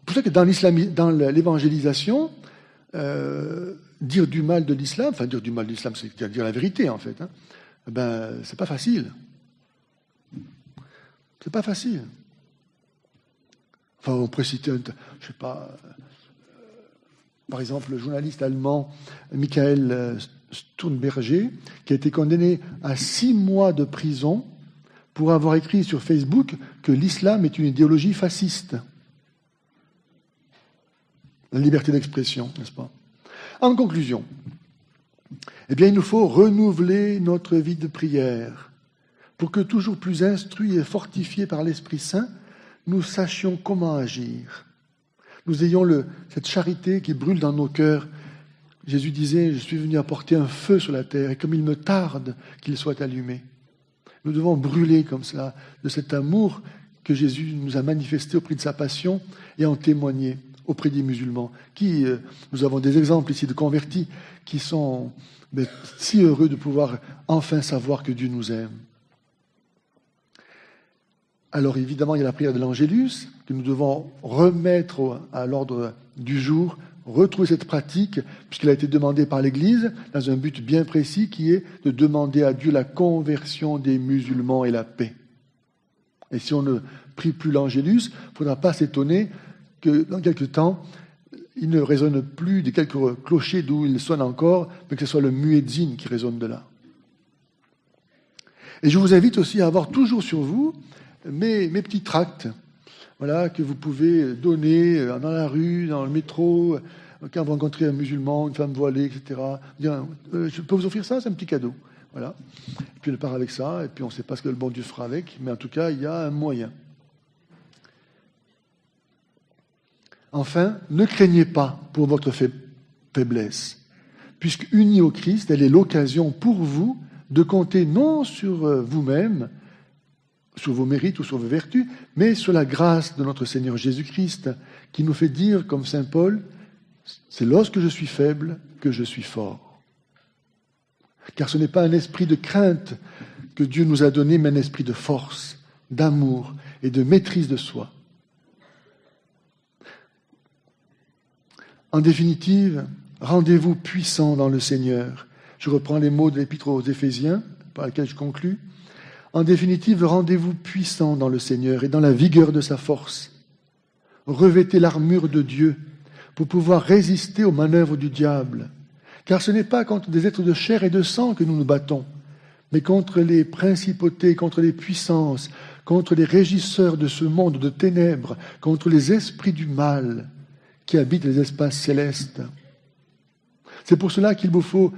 [SPEAKER 1] Pour ça que dans l'évangélisation, dire du mal de l'islam, enfin dire du mal de l'islam, c'est dire la vérité en fait, hein, c'est pas facile. C'est pas facile. Enfin, on pourrait citer, je sais pas, par exemple, le journaliste allemand Michael Sturmberger, qui a été condamné à 6 mois de prison pour avoir écrit sur Facebook que l'islam est une idéologie fasciste. La liberté d'expression, n'est-ce pas? En conclusion, eh bien, il nous faut renouveler notre vie de prière pour que, toujours plus instruits et fortifiés par l'Esprit Saint, nous sachions comment agir. Nous ayons cette charité qui brûle dans nos cœurs. Jésus disait, je suis venu apporter un feu sur la terre, et comme il me tarde qu'il soit allumé. Nous devons brûler comme cela, de cet amour que Jésus nous a manifesté au prix de sa passion, et en témoigner auprès des musulmans, nous avons des exemples ici de convertis, qui sont si heureux de pouvoir enfin savoir que Dieu nous aime. Alors évidemment, il y a la prière de l'Angélus, que nous devons remettre à l'ordre du jour, retrouver cette pratique, puisqu'elle a été demandée par l'Église, dans un but bien précis, qui est de demander à Dieu la conversion des musulmans et la paix. Et si on ne prie plus l'Angélus, il ne faudra pas s'étonner que dans quelques temps, il ne résonne plus des quelques clochers d'où il sonne encore, mais que ce soit le muezzin qui résonne de là. Et je vous invite aussi à avoir toujours sur vous mes petits tracts, voilà, que vous pouvez donner dans la rue, dans le métro, quand vous rencontrez un musulman, une femme voilée, etc. Bien, je peux vous offrir ça, c'est un petit cadeau. Voilà. Et puis elle part avec ça, et puis on ne sait pas ce que le bon Dieu fera avec, mais en tout cas, il y a un moyen. Enfin, ne craignez pas pour votre faiblesse, puisque unis au Christ, elle est l'occasion pour vous de compter non sur vous-même, sur vos mérites ou sur vos vertus, mais sur la grâce de notre Seigneur Jésus-Christ, qui nous fait dire, comme saint Paul, c'est lorsque je suis faible que je suis fort. Car ce n'est pas un esprit de crainte que Dieu nous a donné, mais un esprit de force, d'amour et de maîtrise de soi. En définitive, rendez-vous puissants dans le Seigneur. Je reprends les mots de l'Épître aux Éphésiens, par laquelle je conclus. En définitive, rendez-vous puissants dans le Seigneur et dans la vigueur de sa force. Revêtez l'armure de Dieu pour pouvoir résister aux manœuvres du diable. Car ce n'est pas contre des êtres de chair et de sang que nous nous battons, mais contre les principautés, contre les puissances, contre les régisseurs de ce monde de ténèbres, contre les esprits du mal qui habitent les espaces célestes. C'est pour cela qu'il vous faut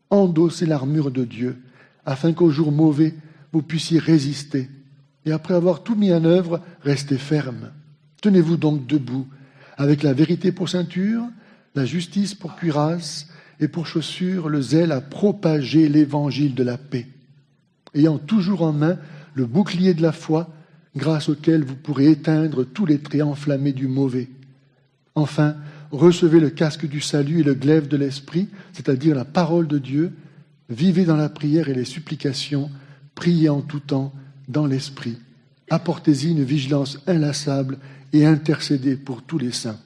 [SPEAKER 1] endosser l'armure de Dieu, afin qu'au jour mauvais, vous puissiez résister. Et après avoir tout mis en œuvre, restez ferme. Tenez-vous donc debout, avec la vérité pour ceinture, la justice pour cuirasse, et pour chaussure le zèle à propager l'évangile de la paix, ayant toujours en main le bouclier de la foi, grâce auquel vous pourrez éteindre tous les traits enflammés du mauvais. Enfin, recevez le casque du salut et le glaive de l'esprit, c'est-à-dire la parole de Dieu. Vivez dans la prière et les supplications, priez en tout temps dans l'esprit. Apportez-y une vigilance inlassable et intercédez pour tous les saints.